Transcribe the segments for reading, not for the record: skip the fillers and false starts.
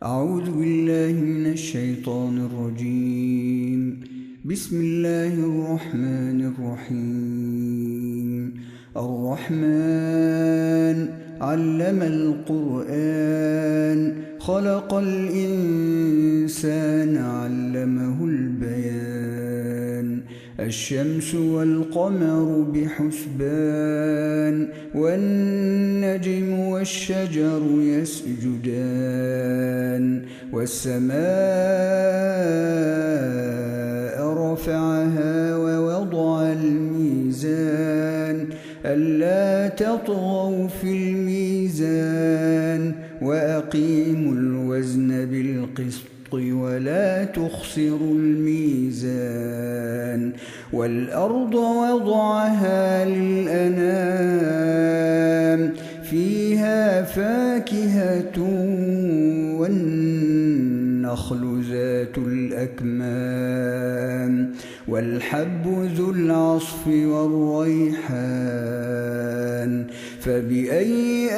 أعوذ بالله من الشيطان الرجيم. بسم الله الرحمن الرحيم. الرحمن علم القرآن خلق الإنسان علمه البيان. الشمس والقمر بحسبان والنجم والشجر يسجدان والسماء رفعها ووضع الميزان ألا تطغوا في الميزان وأقيموا الوزن بالقسط ولا تخسروا الميزان والأرض وضعها للأنام فيها فاكهة والنخل ذات الأكمام والحب ذو العصف والريحان فبأي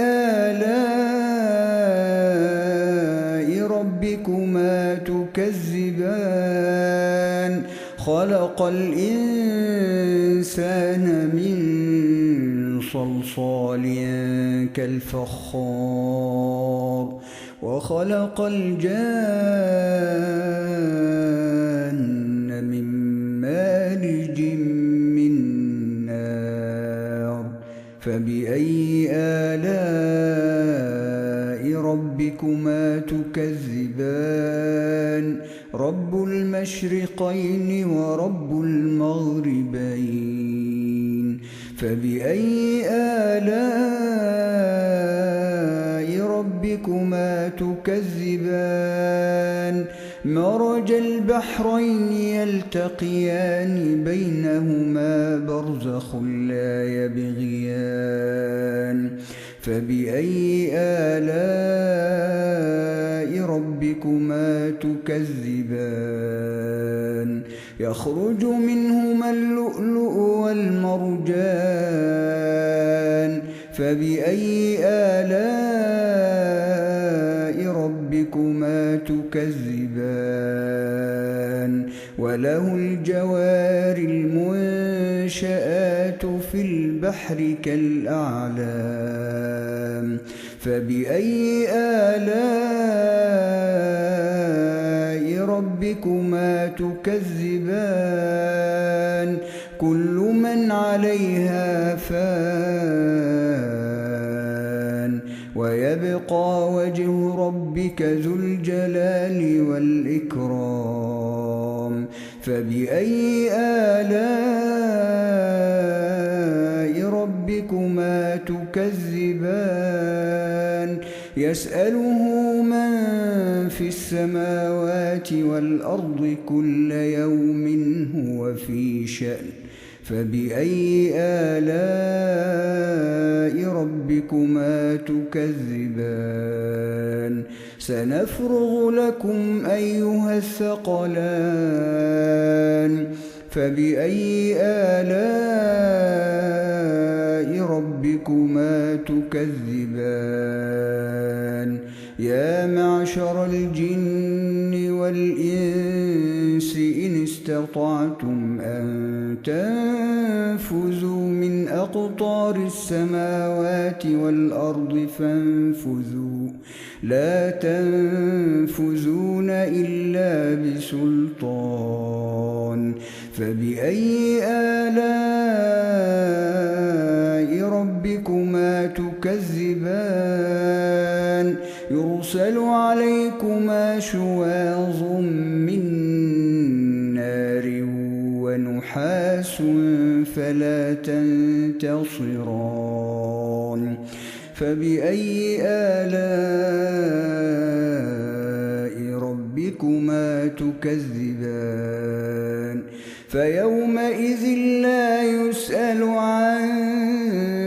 آلاء ربكما تكذبان خلق الإنسان من صلصال كالفخار وخلق الجان من مارج من نار فبأي آلاء ربكما تكذبان رب المشرقين ورب المغربين فبأي آلاء ربكما تكذبان مرج البحرين يلتقيان بينهما برزخ لا يبغيان فبأي آلاء ربكما تكذبان يخرج منهما اللؤلؤ والمرجان فبأي آلاء ربكما تكذبان وله الجوار المنشآت في البحر كالأعلام فبأي آلاء ربكما تكذبان كل من عليها فان ويبقى وجه ربك ذو الجلال والإكرام فبأي آلاء ربكما تكذبان يسأله من في السماوات والأرض كل يوم هو في شأن فبأي آلاء ربكما تكذبان سنفرغ لكم أيها الثقلان فبأي آلاء ربكما تكذبان يا معشر الجن والإنس إن استطعتم أن تنفذوا من أقطار السماوات والأرض فانفذوا لا تنفذون إلا بسلطان فبأي آلاء ربكما تكذبان يرسل عليكما شواظ من نار ونحاس فلا تنتصران فبأي آلاء ربكما تكذبان فيومئذ لا يسأل عن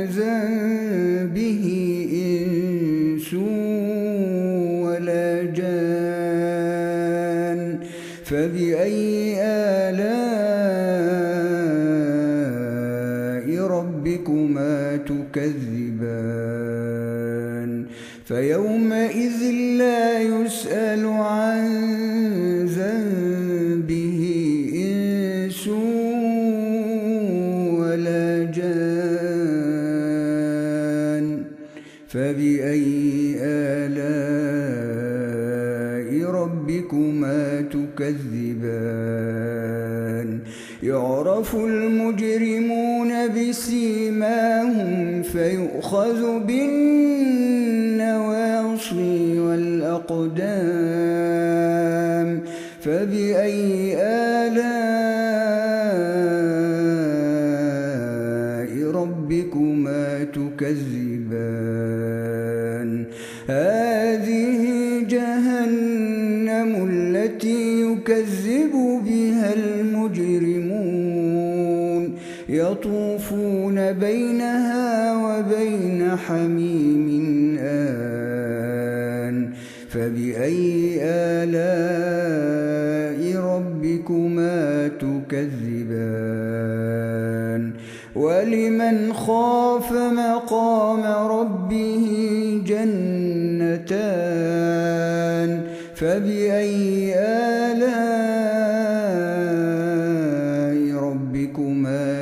ذنبه إنس ولا جان فبأي آلاء ربكما تكذبان فيومئذ لا يسأل عن ذنبه إنس ولا جان فبأي آلاء ربكما تكذبان يعرف المجرمون بسيماهم فيؤخذ بالنواصي والأقدام فبأي آلاء ربكما تكذبان هذه جهنم التي يكذب بها المجرمون يطوفون بينها وبين حميم آن فبأي آلاء ربكما تكذبان ولمن خاف مقام ربه جنتان فبأي آلاء ربكما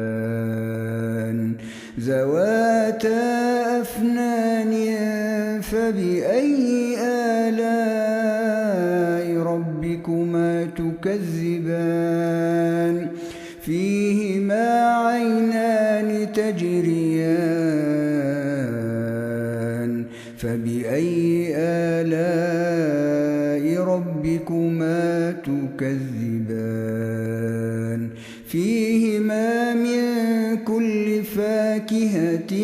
تكذبان ذواتا أفنان فبأي آلاء ربكما تكذبان فيهما عينان تجريان فبأي آلاء ربكما تكذبان فيهما من كل فاكهة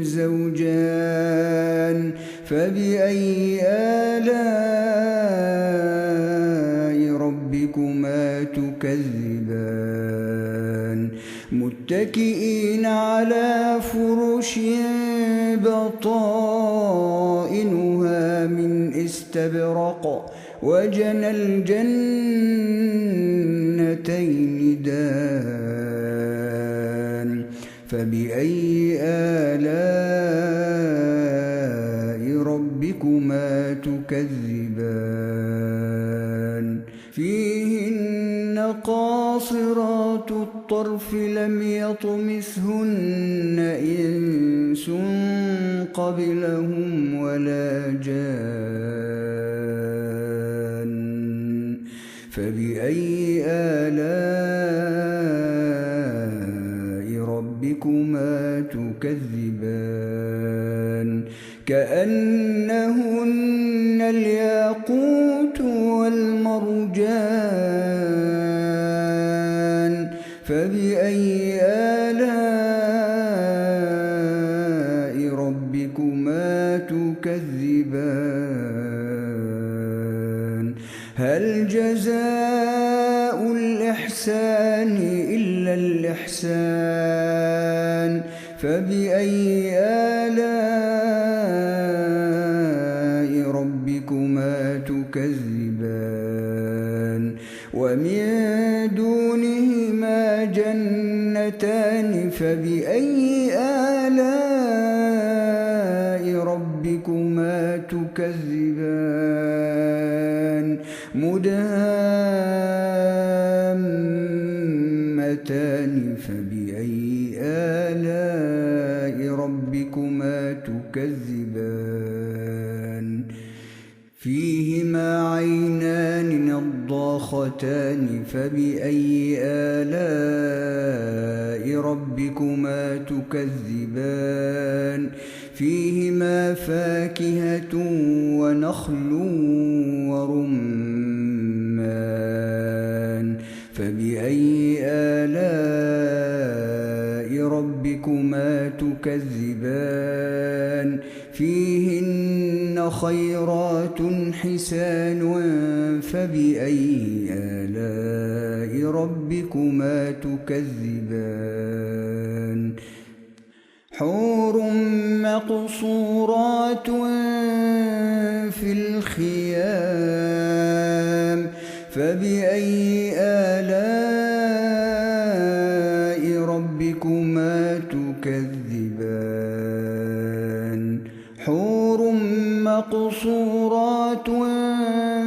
زوجان فبأي آلاء ربكما تكذبان متكئين على فرش بطائنها من استبرق وجنى الجنتين دان فبأي آلاء ربكما تكذبان فيهن قاصرات الطرف لم يطمثهن إنس قبلهم ولا جان فبأي آلاء ربكما تكذبان كأنهن الياقوت والمرجان فبأي آلاء ربكما تكذبان هل جزاء الإحسان إلا الإحسان فبأي آلاء ربكما تكذبان ومن دونهما جنتان فبأي آلاء ربكما تكذبان مدهامتان فبأي آلاء ربكما تكذبان فيهما عينان نضاختان فبأي آلاء ربكما تكذبان فيهما فاكهة ونخل ورمان فبأي آلاء ربكما تكذبان فيهن خيرات حسان فبأي آلاء ربكما تكذبان حور مقصورات في الخيام فبأي آلاء ربكما تكذبان حور مقصورات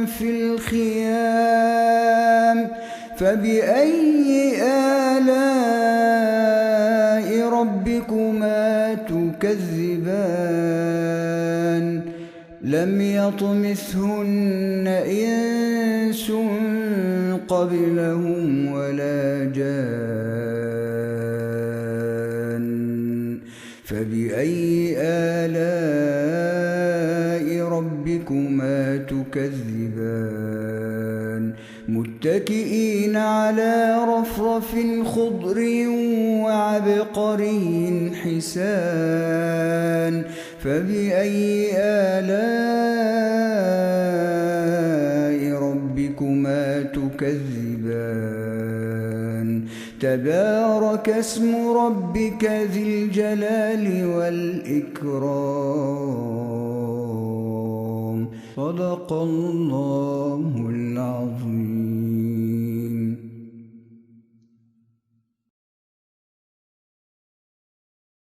في الخيام فبأي آلاء ربكما تكذبان لم يطمثهن إنس قبلهم ولا جان فبأي آلاء ربكما تكذبان متكئين على رفرف خضر وعبقري حسان فبأي آلاء ربكما تكذبان تبارك اسم ربك ذي الجلال والإكرام صدق الله العظيم.